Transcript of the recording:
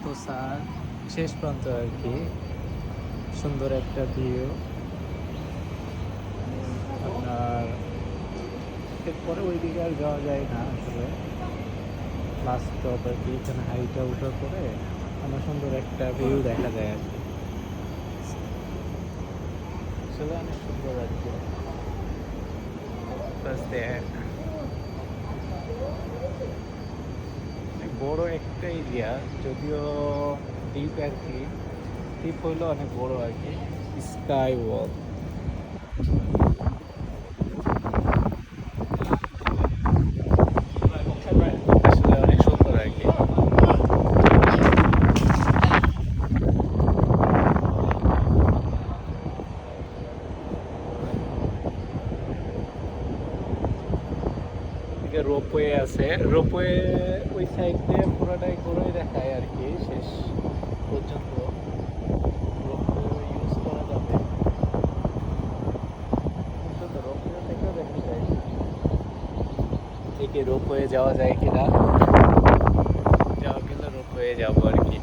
সেন্টোসার শেষ প্রান্ত আর কি। সুন্দর একটা ভিউ। আপনার এরপরে ওই দিকে আর যাওয়া যায় না আসলে। লাস্ট স্টপ আর কি, এখানে হাইটা উঠার পরে আমার সুন্দর একটা ভিউ দেখা যায় আর কি। আসলে অনেক সুন্দর আর কি। অনেক বড় একটা এরিয়া, যদিও দ্বীপ আর কি। দ্বীপ হইলো অনেক বড় আর কি। স্কাই ওয়াক আসলে অনেক সুন্দর আর কি। এদিকে রোপওয়ে আছে, রোপওয়ে ওই সাইড দিয়ে পুরোটাই ঘুরে দেখায় আর কি শেষ পর্যন্ত। রোপওয়ে ইউজ করা যাবে, সুন্দর রোপওয়ে থেকেও দেখা যায়। থেকে রোপওয়ে যাওয়া যায় কিনা, যাওয়া গেলে রোপওয়ে যাবো আর কি।